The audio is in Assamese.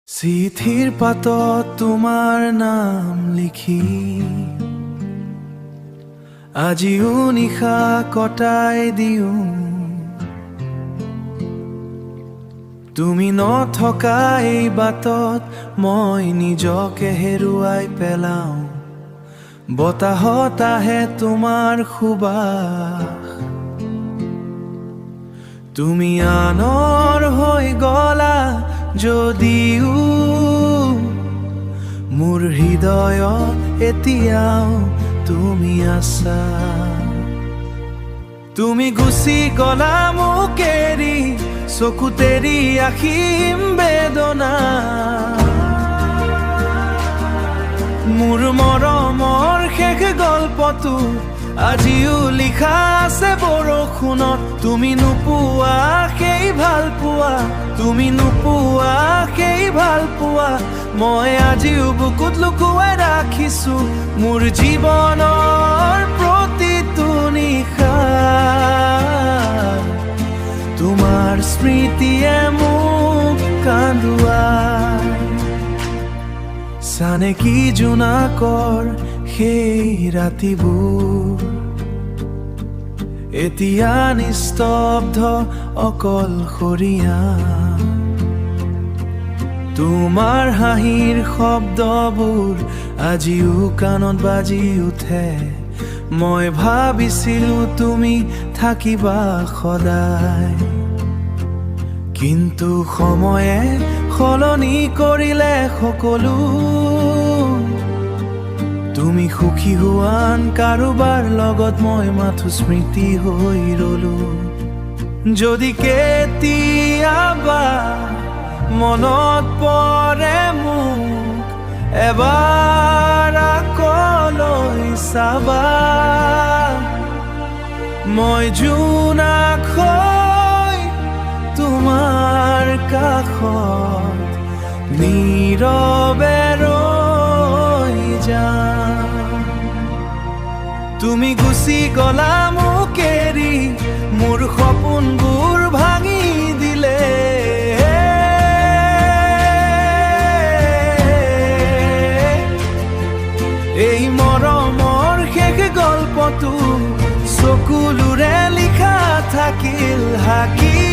চিঠিৰ পাতত তোমাৰ নাম লিখি আজিও নিশা কটাই দিওঁ। তুমি নথকা এই বাটত মই নিজকে হেৰুৱাই পেলাওঁ। বতাহত আহে তোমাৰ সুবাস, তুমি আনৰ হৈ গলা যদিও মোৰ হৃদয়ত এতিয়াও তুমি আছা। তুমি গুচি গলা মোক এৰি, চকুত এৰি আখিম বেদনা। মোৰ মৰমৰ শেষ গল্পটো আজিও লিখা আছে বৰষুণত। তুমি নোপোৱা সেই ভাল পোৱা, তুমি নোপোৱা সেই ভাল পোৱা মই আজিও বুকুত লুকুৱাই ৰাখিছো। মোৰ জীৱনৰ প্ৰতিটো নিশা তোমাৰ স্মৃতিয়ে মোক কান্দুৱাই। চানেকি জোনাকৰ সেই ৰাতিবোৰ এতিয়া নিস্তব্ধ অকলশৰীয়া। তোমাৰ হাঁহিৰ শব্দবোৰ আজিও কাণত বাজি উঠে। মই ভাবিছিলো তুমি থাকিবা সদায়, কিন্তু সময়ে সলনি কৰিলে সকলো। তুমি সুখী হোৱান কাৰোবাৰ লগত মই মাথো স্মৃতি হৈ ৰলো। যদি কেতিয়াবা মনত পৰে মোক এবাৰ আকলৈ চাবা, মই জোনাক হৈ তোমাৰ কাষত নীৰৱে ৰৈ যাম। তুমি গুচি গলা মোক এৰি, মোৰ সপোনবোৰ ভাঙি দিলে। এই মৰমৰ শেষ গল্পটো চকুলোৰে লিখা থাকিল হাকি।